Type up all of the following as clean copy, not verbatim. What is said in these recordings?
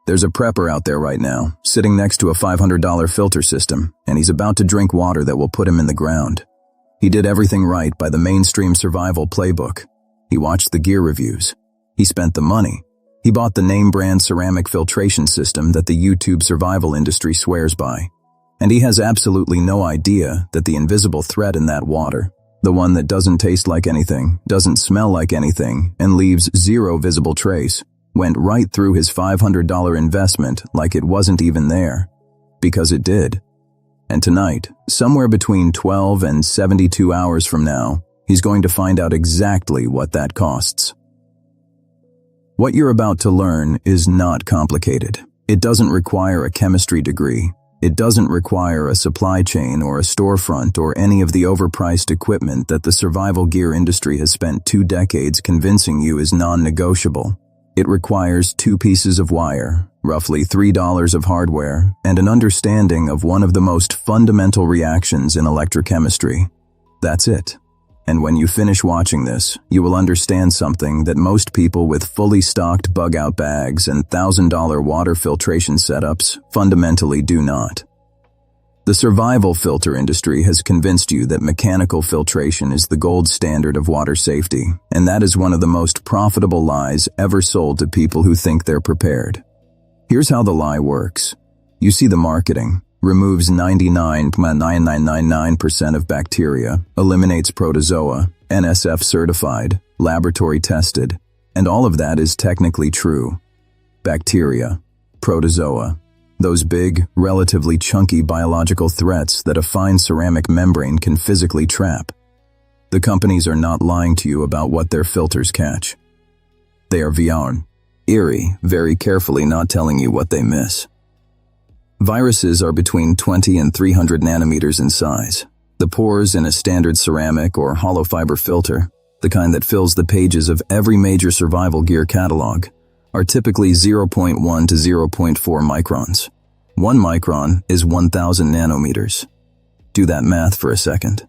There's a prepper out there right now, sitting next to a $500 filter system, and he's about to drink water that will put him in the ground. He did everything right by the mainstream survival playbook. He watched the gear reviews. He spent the money. He bought the name-brand ceramic filtration system that the YouTube survival industry swears by. And he has absolutely no idea that the invisible threat in that water, the one that doesn't taste like anything, doesn't smell like anything, and leaves zero visible trace, went right through his $500 investment like it wasn't even there. Because it did. And tonight, somewhere between 12 and 72 hours from now, he's going to find out exactly what that costs. What you're about to learn is not complicated. It doesn't require a chemistry degree. It doesn't require a supply chain or a storefront or any of the overpriced equipment that the survival gear industry has spent 2 decades convincing you is non-negotiable. It requires 2 pieces of wire, roughly $3 of hardware, and an understanding of one of the most fundamental reactions in electrochemistry. That's it. And when you finish watching this, you will understand something that most people with fully stocked bug-out bags and $1,000 water filtration setups fundamentally do not. The survival filter industry has convinced you that mechanical filtration is the gold standard of water safety, and that is one of the most profitable lies ever sold to people who think they're prepared. Here's how the lie works. You see the marketing. Removes 99.9999% of bacteria, eliminates protozoa, NSF certified, laboratory tested, and all of that is technically true. Bacteria, protozoa, those big, relatively chunky biological threats that a fine ceramic membrane can physically trap. The companies are not lying to you about what their filters catch. They are eerie, very carefully not telling you what they miss. Viruses are between 20 and 300 nanometers in size. The pores in a standard ceramic or hollow fiber filter, the kind that fills the pages of every major survival gear catalog, are typically 0.1 to 0.4 microns. 1 micron is 1,000 nanometers. Do that math for a second.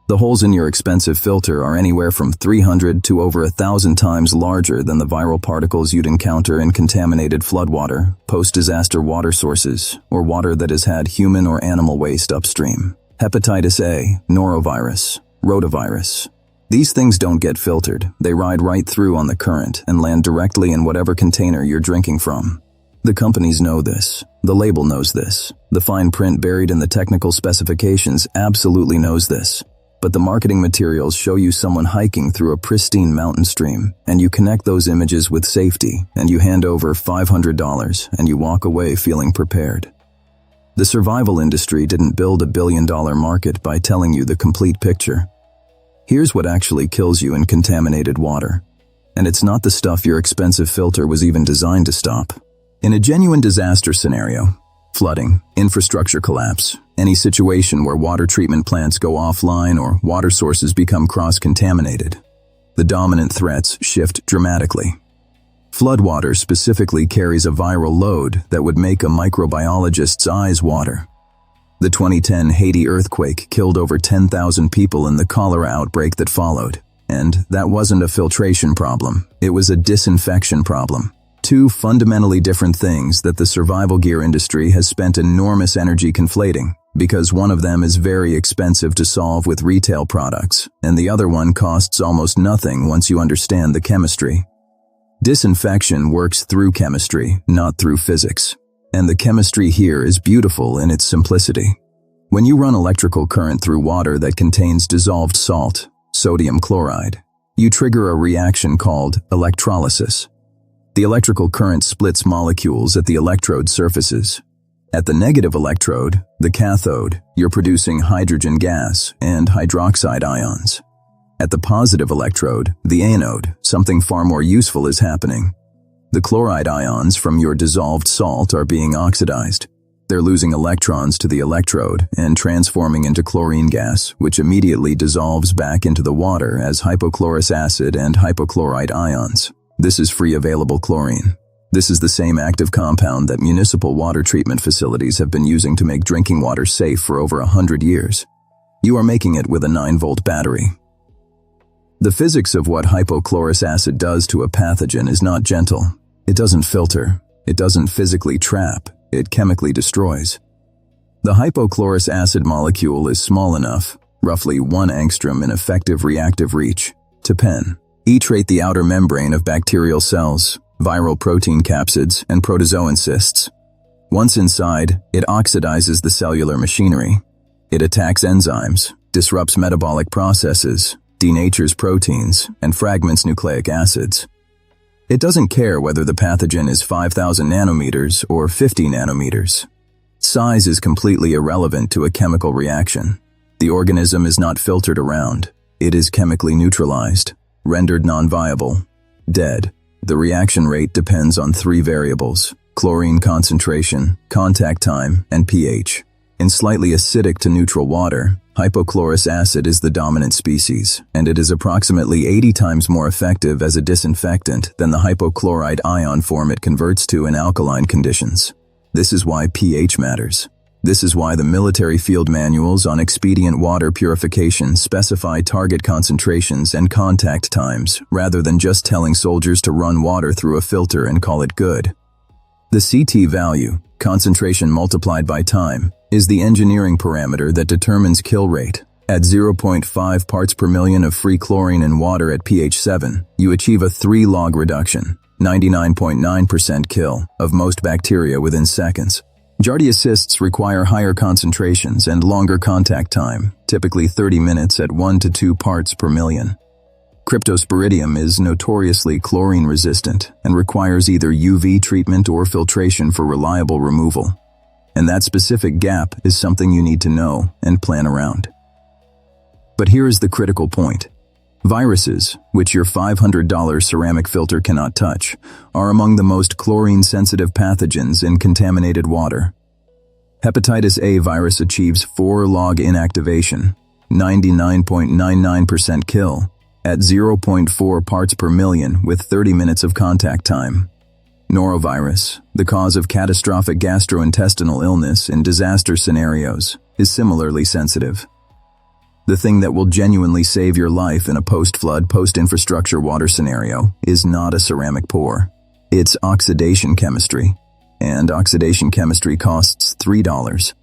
The holes in your expensive filter are anywhere from 300 to over 1,000 times larger than the viral particles you'd encounter in contaminated floodwater, post-disaster water sources, or water that has had human or animal waste upstream. Hepatitis A, norovirus, rotavirus. These things don't get filtered. They ride right through on the current and land directly in whatever container you're drinking from. The companies know this. The label knows this. The fine print buried in the technical specifications absolutely knows this. But the marketing materials show you someone hiking through a pristine mountain stream, and you connect those images with safety, and you hand over $500, and you walk away feeling prepared. The survival industry didn't build a billion-dollar market by telling you the complete picture. Here's what actually kills you in contaminated water. And it's not the stuff your expensive filter was even designed to stop. In a genuine disaster scenario, flooding, infrastructure collapse, any situation where water treatment plants go offline or water sources become cross-contaminated, the dominant threats shift dramatically. Floodwater specifically carries a viral load that would make a microbiologist's eyes water. The 2010 Haiti earthquake killed over 10,000 people in the cholera outbreak that followed. And that wasn't a filtration problem, it was a disinfection problem. 2 fundamentally different things that the survival gear industry has spent enormous energy conflating, because one of them is very expensive to solve with retail products, and the other one costs almost nothing once you understand the chemistry. Disinfection works through chemistry, not through physics. And the chemistry here is beautiful in its simplicity. When you run electrical current through water that contains dissolved salt, sodium chloride, you trigger a reaction called electrolysis. The electrical current splits molecules at the electrode surfaces. At the negative electrode, the cathode, you're producing hydrogen gas and hydroxide ions. At the positive electrode, the anode, something far more useful is happening. The chloride ions from your dissolved salt are being oxidized. They're losing electrons to the electrode and transforming into chlorine gas, which immediately dissolves back into the water as hypochlorous acid and hypochlorite ions. This is free available chlorine. This is the same active compound that municipal water treatment facilities have been using to make drinking water safe for over 100 years. You are making it with a 9-volt battery. The physics of what hypochlorous acid does to a pathogen is not gentle. It doesn't filter. It doesn't physically trap, it chemically destroys. The hypochlorous acid molecule is small enough, roughly 1 angstrom in effective reactive reach, to penetrate the outer membrane of bacterial cells, viral protein capsids, and protozoan cysts. Once inside, it oxidizes the cellular machinery. It attacks enzymes, disrupts metabolic processes, denatures proteins, and fragments nucleic acids. It doesn't care whether the pathogen is 5,000 nanometers or 50 nanometers. Size is completely irrelevant to a chemical reaction. The organism is not filtered around. It is chemically neutralized, rendered non-viable, dead. The reaction rate depends on 3 variables: chlorine concentration, contact time, and pH. In slightly acidic to neutral water, hypochlorous acid is the dominant species, and it is approximately 80 times more effective as a disinfectant than the hypochlorite ion form it converts to in alkaline conditions. This is why pH matters. This is why the military field manuals on expedient water purification specify target concentrations and contact times, rather than just telling soldiers to run water through a filter and call it good. The CT value, concentration multiplied by time, is the engineering parameter that determines kill rate. At 0.5 parts per million of free chlorine in water at pH 7, you achieve a 3-log reduction, 99.9% kill, of most bacteria within seconds. Giardia cysts require higher concentrations and longer contact time, typically 30 minutes at 1 to 2 parts per million. Cryptosporidium is notoriously chlorine-resistant and requires either UV treatment or filtration for reliable removal. And that specific gap is something you need to know and plan around. But here is the critical point. Viruses, which your $500 ceramic filter cannot touch, are among the most chlorine-sensitive pathogens in contaminated water. Hepatitis A virus achieves 4-log inactivation, 99.99% kill, at 0.4 parts per million with 30 minutes of contact time. Norovirus, the cause of catastrophic gastrointestinal illness in disaster scenarios, is similarly sensitive. The thing that will genuinely save your life in a post-flood, post-infrastructure water scenario is not a ceramic pour. It's oxidation chemistry. And oxidation chemistry costs $3.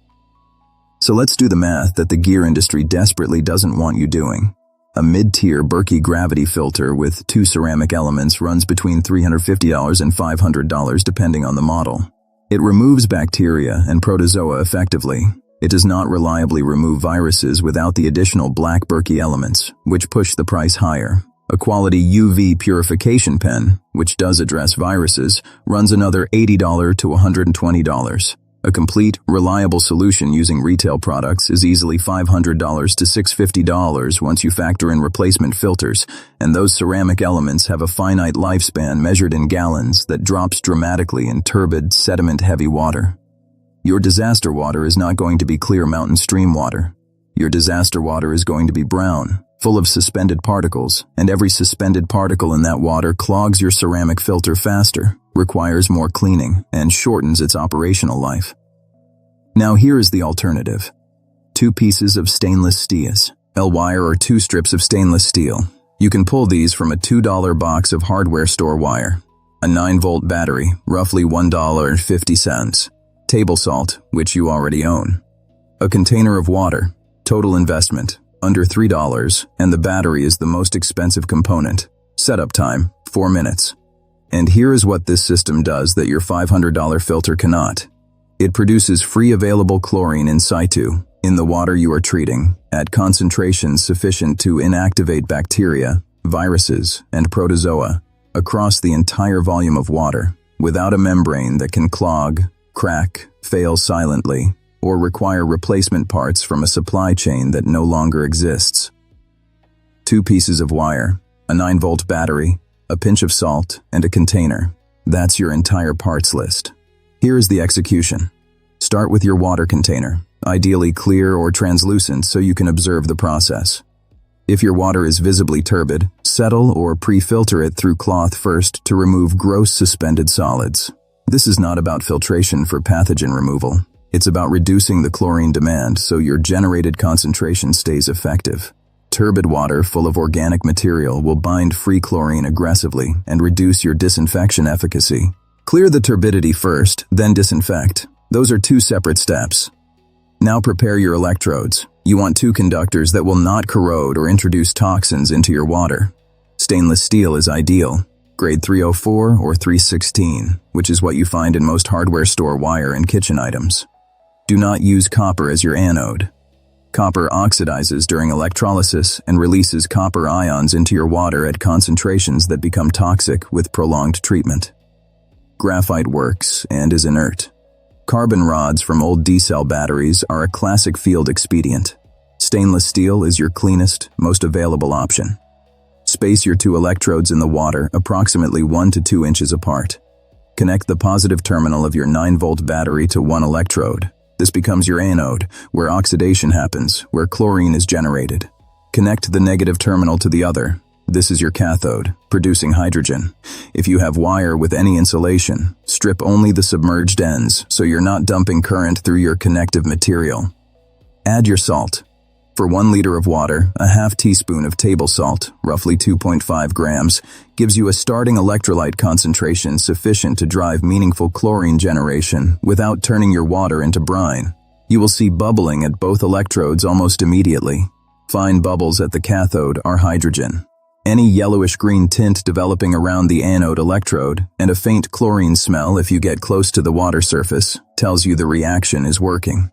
So let's do the math that the gear industry desperately doesn't want you doing. A mid-tier Berkey gravity filter with 2 ceramic elements runs between $350 and $500 depending on the model. It removes bacteria and protozoa effectively. It does not reliably remove viruses without the additional black Berkey elements, which push the price higher. A quality UV purification pen, which does address viruses, runs another $80 to $120. A complete, reliable solution using retail products is easily $500 to $650 once you factor in replacement filters, and those ceramic elements have a finite lifespan measured in gallons that drops dramatically in turbid, sediment-heavy water. Your disaster water is not going to be clear mountain stream water. Your disaster water is going to be brown, full of suspended particles, and every suspended particle in that water clogs your ceramic filter faster, requires more cleaning, and shortens its operational life. Now here is the alternative. 2 pieces of stainless steel, L-wire or 2 strips of stainless steel. You can pull these from a $2 box of hardware store wire. A 9-volt battery, roughly $1.50. Table salt, which you already own. A container of water, total investment, under $3, and the battery is the most expensive component. Setup time, 4 minutes. And here is what this system does that your $500 filter cannot. It produces free available chlorine in situ, in the water you are treating, at concentrations sufficient to inactivate bacteria, viruses, and protozoa, across the entire volume of water, without a membrane that can clog, crack, fail silently, or require replacement parts from a supply chain that no longer exists. 2 pieces of wire, a 9-volt battery, a pinch of salt, and a container. That's your entire parts list. Here is the execution. Start with your water container, ideally clear or translucent so you can observe the process. If your water is visibly turbid, settle or pre-filter it through cloth first to remove gross suspended solids. This is not about filtration for pathogen removal. It's about reducing the chlorine demand so your generated concentration stays effective. Turbid water full of organic material will bind free chlorine aggressively and reduce your disinfection efficacy. Clear the turbidity first, then disinfect. Those are two separate steps. Now prepare your electrodes. You want two conductors that will not corrode or introduce toxins into your water. Stainless steel is ideal, grade 304 or 316, which is what you find in most hardware store wire and kitchen items. Do not use copper as your anode. Copper oxidizes during electrolysis and releases copper ions into your water at concentrations that become toxic with prolonged treatment. Graphite works and is inert. Carbon rods from old D-cell batteries are a classic field expedient. Stainless steel is your cleanest, most available option. Space your two electrodes in the water approximately 1 to 2 inches apart. Connect the positive terminal of your 9-volt battery to one electrode. This becomes your anode, where oxidation happens, where chlorine is generated. Connect the negative terminal to the other. This is your cathode, producing hydrogen. If you have wire with any insulation, strip only the submerged ends so you're not dumping current through your connective material. Add your salt. For 1 liter of water, a half teaspoon of table salt, roughly 2.5 grams, gives you a starting electrolyte concentration sufficient to drive meaningful chlorine generation without turning your water into brine. You will see bubbling at both electrodes almost immediately. Fine bubbles at the cathode are hydrogen. Any yellowish-green tint developing around the anode electrode, and a faint chlorine smell if you get close to the water surface, tells you the reaction is working.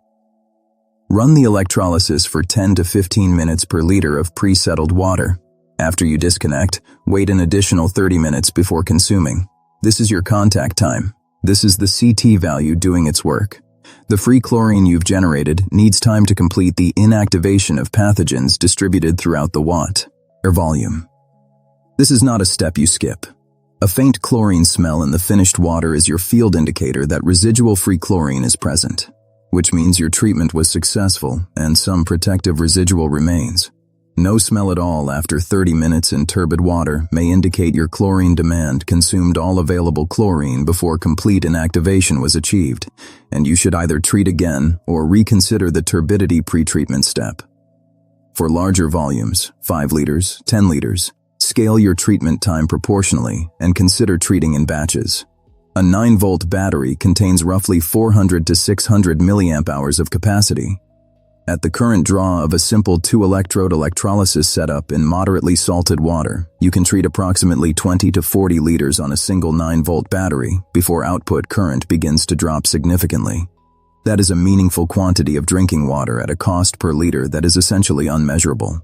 Run the electrolysis for 10 to 15 minutes per liter of pre-settled water. After you disconnect, wait an additional 30 minutes before consuming. This is your contact time. This is the CT value doing its work. The free chlorine you've generated needs time to complete the inactivation of pathogens distributed throughout the watt, or volume. This is not a step you skip. A faint chlorine smell in the finished water is your field indicator that residual free chlorine is present, which means your treatment was successful and some protective residual remains. No smell at all after 30 minutes in turbid water may indicate your chlorine demand consumed all available chlorine before complete inactivation was achieved, and you should either treat again or reconsider the turbidity pretreatment step. For larger volumes, 5 liters, 10 liters, scale your treatment time proportionally and consider treating in batches. A 9-volt battery contains roughly 400 to 600 milliamp hours of capacity. At the current draw of a simple 2-electrode electrolysis setup in moderately salted water, you can treat approximately 20 to 40 liters on a single 9-volt battery before output current begins to drop significantly. That is a meaningful quantity of drinking water at a cost per liter that is essentially unmeasurable.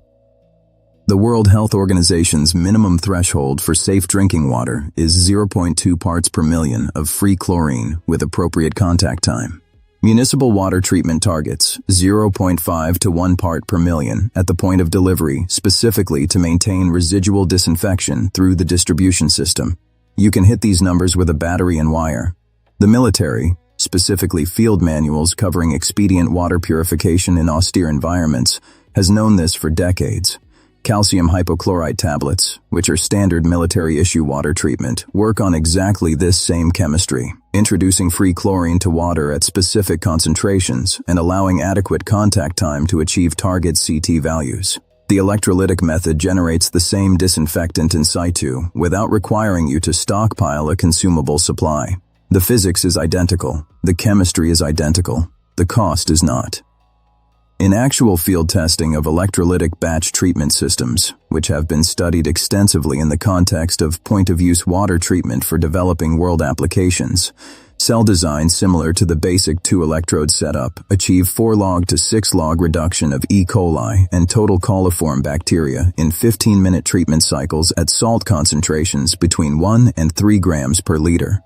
The World Health Organization's minimum threshold for safe drinking water is 0.2 parts per million of free chlorine with appropriate contact time. Municipal water treatment targets 0.5 to 1 part per million at the point of delivery, specifically to maintain residual disinfection through the distribution system. You can hit these numbers with a battery and wire. The military, specifically field manuals covering expedient water purification in austere environments, has known this for decades. Calcium hypochlorite tablets, which are standard military-issue water treatment, work on exactly this same chemistry, introducing free chlorine to water at specific concentrations and allowing adequate contact time to achieve target CT values. The electrolytic method generates the same disinfectant in situ without requiring you to stockpile a consumable supply. The physics is identical, the chemistry is identical, the cost is not. In actual field testing of electrolytic batch treatment systems, which have been studied extensively in the context of point-of-use water treatment for developing world applications, cell designs similar to the basic 2-electrode setup achieve 4-log to 6-log reduction of E. coli and total coliform bacteria in 15-minute treatment cycles at salt concentrations between 1 and 3 grams per liter.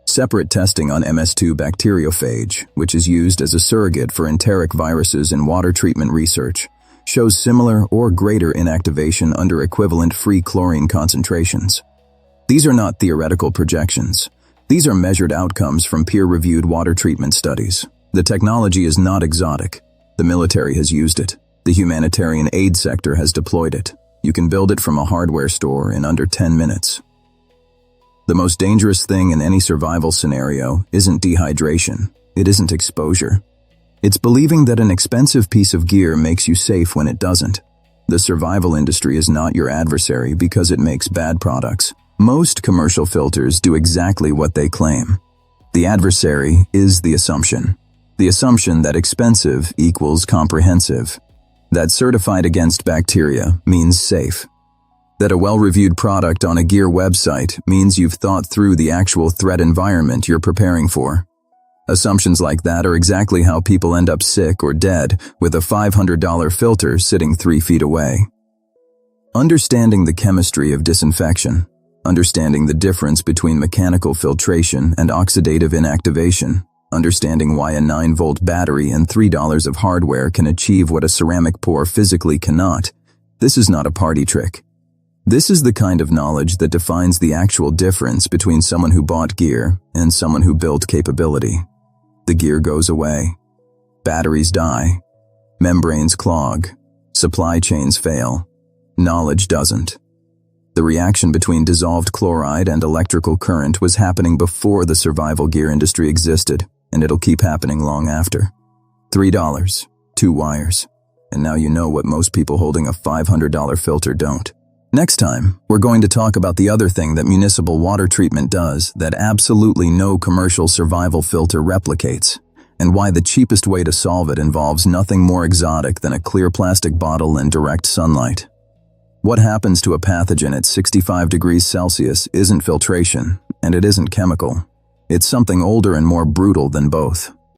Separate testing on MS2 bacteriophage, which is used as a surrogate for enteric viruses in water treatment research, shows similar or greater inactivation under equivalent free chlorine concentrations. These are not theoretical projections. These are measured outcomes from peer-reviewed water treatment studies. The technology is not exotic. The military has used it. The humanitarian aid sector has deployed it. You can build it from a hardware store in under 10 minutes. The most dangerous thing in any survival scenario isn't dehydration. It isn't exposure. It's believing that an expensive piece of gear makes you safe when it doesn't. The survival industry is not your adversary because it makes bad products. Most commercial filters do exactly what they claim. The adversary is the assumption. The assumption that expensive equals comprehensive. That certified against bacteria means safe. That a well-reviewed product on a gear website means you've thought through the actual threat environment you're preparing for. Assumptions like that are exactly how people end up sick or dead with a $500 filter sitting 3 feet away. Understanding the chemistry of disinfection, understanding the difference between mechanical filtration and oxidative inactivation, understanding why a 9-volt battery and $3 of hardware can achieve what a ceramic pour physically cannot, this is not a party trick. This is the kind of knowledge that defines the actual difference between someone who bought gear and someone who built capability. The gear goes away. Batteries die. Membranes clog. Supply chains fail. Knowledge doesn't. The reaction between dissolved chloride and electrical current was happening before the survival gear industry existed, and it'll keep happening long after. $3, 2 wires, and now you know what most people holding a $500 filter don't. Next time, we're going to talk about the other thing that municipal water treatment does that absolutely no commercial survival filter replicates, and why the cheapest way to solve it involves nothing more exotic than a clear plastic bottle and direct sunlight. What happens to a pathogen at 65 degrees Celsius isn't filtration, and it isn't chemical. It's something older and more brutal than both.